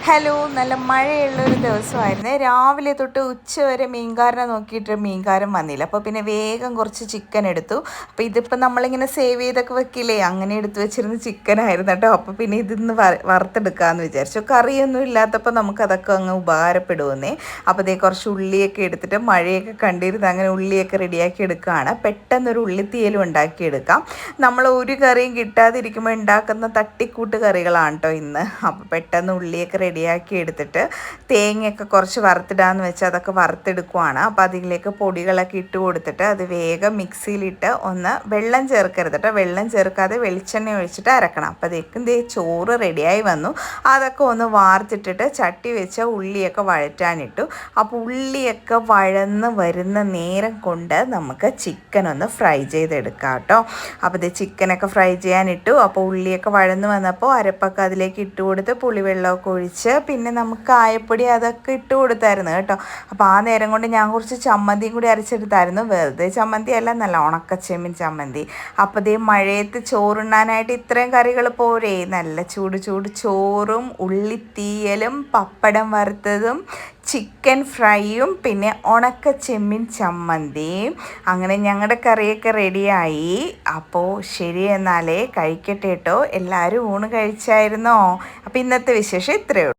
Hello, നല്ല മഴയുള്ളൊരു ദിവസമായിരുന്നേ. രാവിലെ തൊട്ട് ഉച്ച വരെ മീൻകാരനെ നോക്കിയിട്ട് മീൻകാരൻ വന്നില്ല. അപ്പോൾ പിന്നെ വേഗം കുറച്ച് ചിക്കൻ എടുത്തു. അപ്പോൾ ഇതിപ്പോൾ നമ്മളിങ്ങനെ സേവ് ചെയ്തൊക്കെ വെക്കില്ലേ, അങ്ങനെ എടുത്ത് വെച്ചിരുന്ന ചിക്കനായിരുന്നു കേട്ടോ. അപ്പോൾ പിന്നെ ഇതിന്ന് വറുത്തെടുക്കാമെന്ന് വിചാരിച്ചു. കറിയൊന്നും ഇല്ലാത്തപ്പോൾ നമുക്കതൊക്കെ അങ്ങ് ഉപകാരപ്പെടുമെന്നേ. അപ്പോൾ ഇതേ കുറച്ച് ഉള്ളിയൊക്കെ എടുത്തിട്ട് മഴയൊക്കെ കണ്ടിരുന്ന് അങ്ങനെ ഉള്ളിയൊക്കെ റെഡിയാക്കി എടുക്കുകയാണ്. പെട്ടെന്നൊരു ഉള്ളിത്തീയലും ഉണ്ടാക്കിയെടുക്കാം. നമ്മൾ ഒരു കറിയും കിട്ടാതിരിക്കുമ്പോൾ ഉണ്ടാക്കുന്ന തട്ടിക്കൂട്ട് കറികളാണ് കേട്ടോ ഇന്ന്. അപ്പോൾ പെട്ടെന്ന് ഉള്ളിയൊക്കെ റെഡിയാക്കി എടുത്തിട്ട് തേങ്ങയൊക്കെ കുറച്ച് വറുത്തിടാന്ന് വെച്ചാൽ അതൊക്കെ വറുത്തെടുക്കുവാണ്. അപ്പോൾ അതിലേക്ക് പൊടികളൊക്കെ ഇട്ട് കൊടുത്തിട്ട് അത് വേഗം മിക്സിയിലിട്ട് ഒന്ന് വെള്ളം ചേർക്കരുത് കേട്ടോ. വെള്ളം ചേർക്കാതെ വെളിച്ചെണ്ണ ഒഴിച്ചിട്ട് അരക്കണം. അപ്പോൾ അതേക്കും ചോറ് റെഡിയായി വന്നു. അതൊക്കെ ഒന്ന് വാർത്തിട്ടിട്ട് ചട്ടി വെച്ച് ഉള്ളിയൊക്കെ വഴറ്റാനിട്ടു. അപ്പോൾ ഉള്ളിയൊക്കെ വഴന്ന് വരുന്ന നേരം കൊണ്ട് നമുക്ക് ചിക്കൻ ഒന്ന് ഫ്രൈ ചെയ്തെടുക്കാം കേട്ടോ. അപ്പോൾ ഇത് ചിക്കനൊക്കെ ഫ്രൈ ചെയ്യാനിട്ടു. അപ്പോൾ ഉള്ളിയൊക്കെ വഴന്ന് വന്നപ്പോൾ അരപ്പൊക്കെ അതിലേക്ക് ഇട്ട് കൊടുത്ത് പുളിവെള്ളമൊക്കെ ഒഴിച്ച് പിന്നെ നമുക്ക് കായപ്പൊടി അതൊക്കെ ഇട്ട് കൊടുത്തായിരുന്നു കേട്ടോ. അപ്പോൾ ആ നേരം കൊണ്ട് ഞാൻ കുറച്ച് ചമ്മന്തിയും കൂടി അരച്ചെടുത്തായിരുന്നു. വെറുതെ ചമ്മന്തി അല്ല, നല്ല ഉണക്കച്ചെമ്മീൻ ചമ്മന്തി. അപ്പോൾ ഇതേ മഴയത്ത് ചോറുണ്ണാനായിട്ട് ഇത്രയും കറികൾ പോരേ. നല്ല ചൂട് ചൂട് ചോറും ഉള്ളിത്തീയലും പപ്പടം വറുത്തതും ചിക്കൻ ഫ്രൈയും പിന്നെ ഉണക്ക ചെമ്മീൻ ചമ്മന്തിയും. അങ്ങനെ ഞങ്ങളുടെ കറിയൊക്കെ റെഡിയായി. അപ്പോൾ ശരി, എന്നാലേ കഴിക്കട്ടെ കേട്ടോ. എല്ലാവരും ഊണ് കഴിച്ചായിരുന്നോ? അപ്പോൾ ഇന്നത്തെ വിശേഷം ഇത്രയേ ഉള്ളൂ.